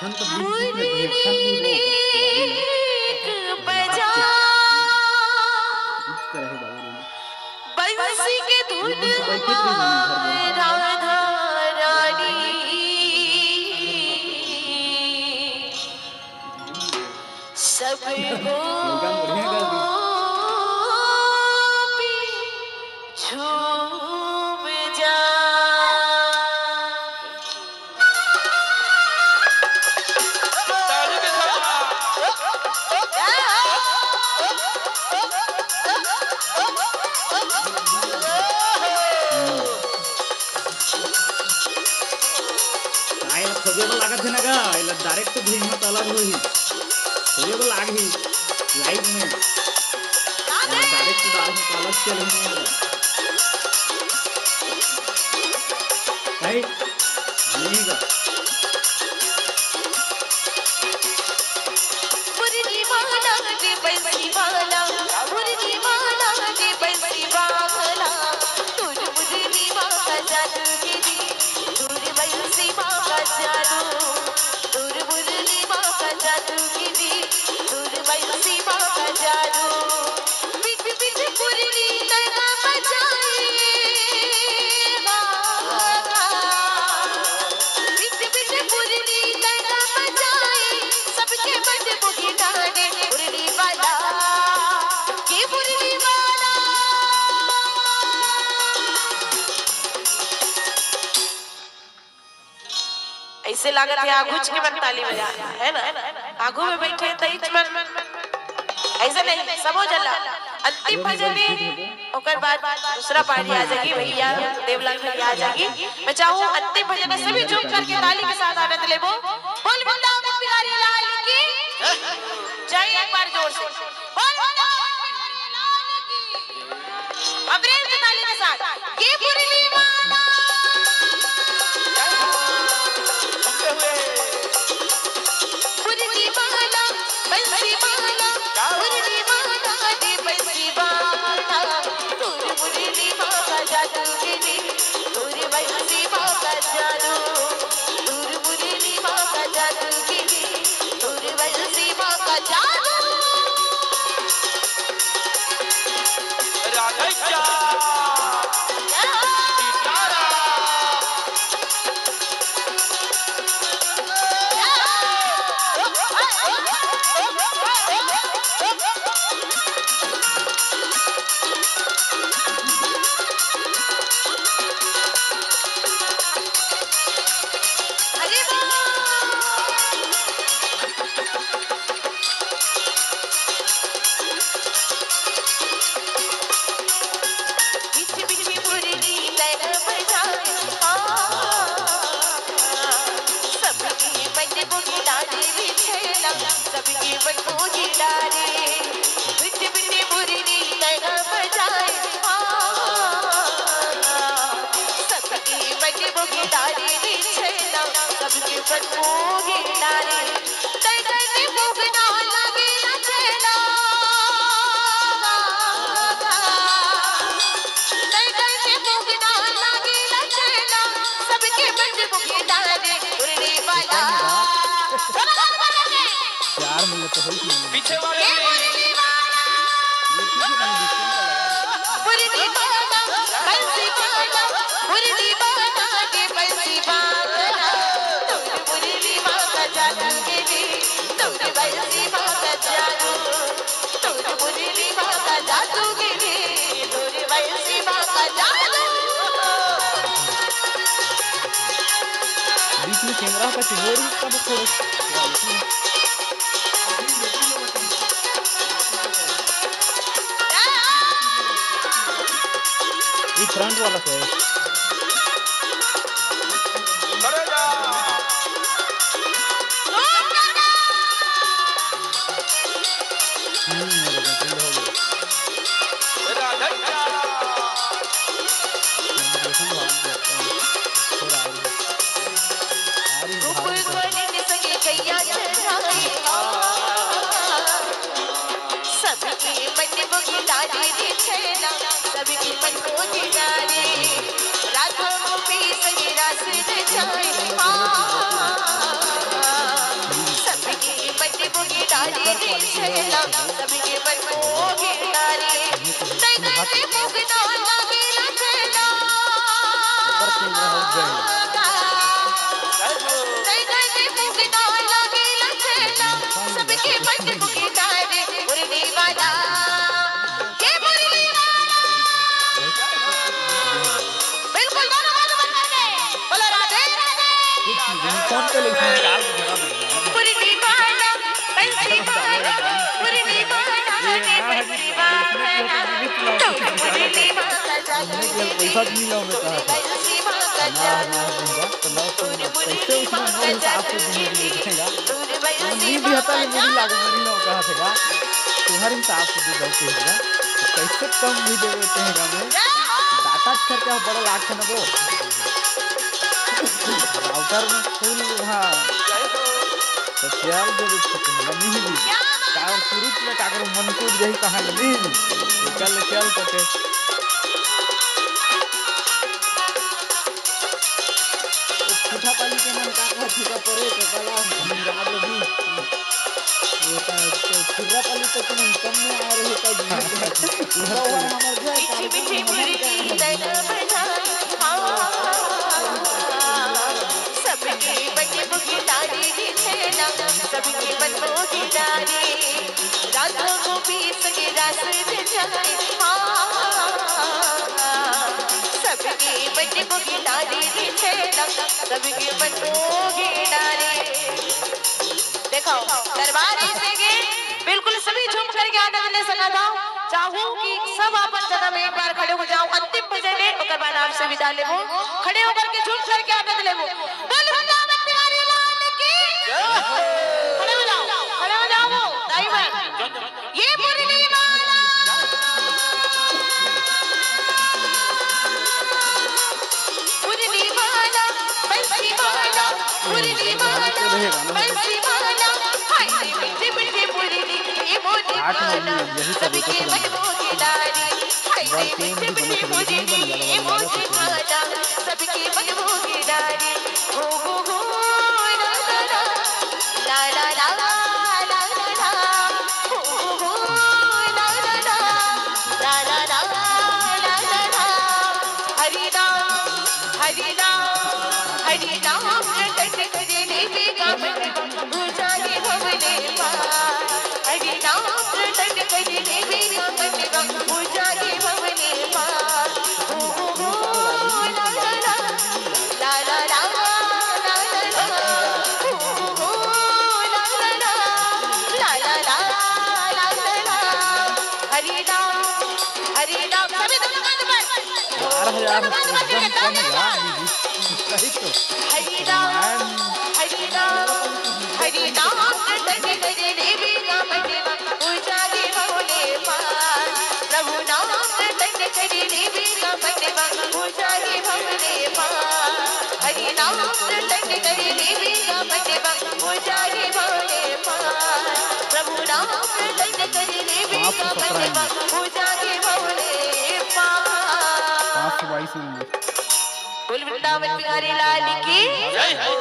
छन तो बीच में भेड़ छन भी वो बजा बीच करे है बाबू बंसी के धुन रे राधा रानी सबको झूम जा लागत है ना का डायरेक्ट भी हिम्मत अलग हुई तो लाग ही लाइव में डायरेक्ट डाल में अलग चल नहीं भाई नहीं का मुरली माला दे बंसी वाला मुरली माला दे बंसी वाला तुझ मुरली माला जादू गिरी तुझ बंसी माला जादू तुझ मुरली माला जादू गिरी तुझ बंसी माला जादू बिट बिट मुरली तना बजाए बिट बिट मुरली तना बजाए सबके मन मुखी डाले मुरली वाला ये मुरली वाला ऐसे लागत है आगुच के मन ताली बजा है ना आगू में बैठे तईच मन ऐसे नहीं सब हो जला अंतिम भजन में ओकर बाद दूसरा पार्टी आ जाएगी भैया देवलाल भैया आ जाएगी मैं चाहूँ अंतिम भजन में सभी झूम करके ताली के साथ आनंद लेबो बोल वृंदावन बिहारी लाल की जय एक बार जोर से बोल वृंदावन बिहारी लाल की अंग्रेज ताली के साथ ये मुरली वाला मुरली वाला बंसी वाला मुरली वाला दे बंसी वाला तोर मुरली वाला जादू गिरी तोर बंसी वाला जादू तोर मुरली वाला जादू गिरी तोर बंसी वाला जादू राधे श्याम सबकी बनोगी डारे बिट बिट मुरली लगा बजाए सबकी बनोगी डारे छेला सबकी बनोगी डारे तड़ने मुगना लगे ना छेला तड़ने मुगना लगे ना छेला सबकी बनोगी डारे मुरली वाला यार मुझे तो होई नहीं पीछे वाले मुरली वाला बंसी वाला मुरली वाला के बंसी वाला तुम मुरली वाला जादू गिरी तुम बंसी वाला जादू तुम मुरली वाला जादू गिरी तुम बंसी वाला जादू बीच में कैमरा का चिहोरी सब थोड़ा ये फ्रंट वाला से करे जा मेरे को हो गया राधे सबकी मन को गिरारे छेला सबके मन मोहे डारे तै गए मुगना लगेला छेला तै गए मुगना लगेला छेला सबके मन मोहे डारे मुरली वाला ये मुरली वाला बिल्कुल दोनों हाथ बना दे बोलो राधे राधे कौन पे लिखा है यार मुरली वाला बंसी वाला मुरली वाला रे बंसी वाला तो मुरली वाला जाने पैसा नहीं लाओ मैं कहा था बंसी वाला जाने तो लाओ तो पैसे उसमें नहीं साफ से दिखेगा नहीं भी हता नहीं लागू नहीं लाओ कहा था तुम्हारे हिसाब से जो गलती होगा कैसे कम भी दे देते हैं हमें डाटा खर्चा बड़ा लाख है ना वो राउटर में फुल वहाँ तो क्या दे देते हैं नहीं भी कार शुरू में काकर मन को यही कहा नहीं चल पटे छुटा पाली के मन का छुटा पड़े तो कला रात भी ये का छुटा पाली तो तुम कम में आ रहे का जी हमारे घर का मीठी मुरली तन बजा सबके बटे बुकी डाली दी छेला सबके मन मोही डाली राधा को भी सके रस दे जाए सबके बटे बुकी डाली दी छेला सबके मन मोही डाली देखो दरबार ऐसे के बिल्कुल सभी झूम करके आनंद ले सका था चाहूं कि सब अपन जगह में एक बार खड़े हो जाओ अंतिम भजन है ओकर बाद आपसे विदा लेबो खड़े होकर के झूम करके आनंद लेबो बोल वृंदावन बिहारी लाल की खड़े हो जाओ दाई बहन ये मुरली वाला मुरली वाला बंसी वाला मुरली वाला बंसी वाला हाय मीठी मीठी मुरली ये मुरली वाला सबके मन मोहे डारी हाय मीठी मीठी मुरली ये मुरली वाला सबके मन मोहे डारी हो ला ला ला ला ला ला ला ला ला हो ला ला ला ला ला ला ला ला ला हरि नाम रटन करे लेके गावन ऊंचाई भवने पार हरि नाम रटन करे लेके गावन ऊंचाई भवने पार हो ला ला ला ला ला ला ला ला ला हो ला ला ला ला ला ला ला ला ला हरि नाम सभी तुम कान पर 12,000 एकदम कम है यार सही तो हरि नाम रटन करे लेके गावन ऊंचाई भवने पार प्रभु नाम रटन करे लेके गावन ऊंचाई भवने पार हरि नाम रटन करे लेके गावन ऊंचाई भवने पार प्रभु नाम रटन करे लेके गावन ऊंचाई भवने पार 522 बोल वृंदावन बिहारी लाल की जय हो।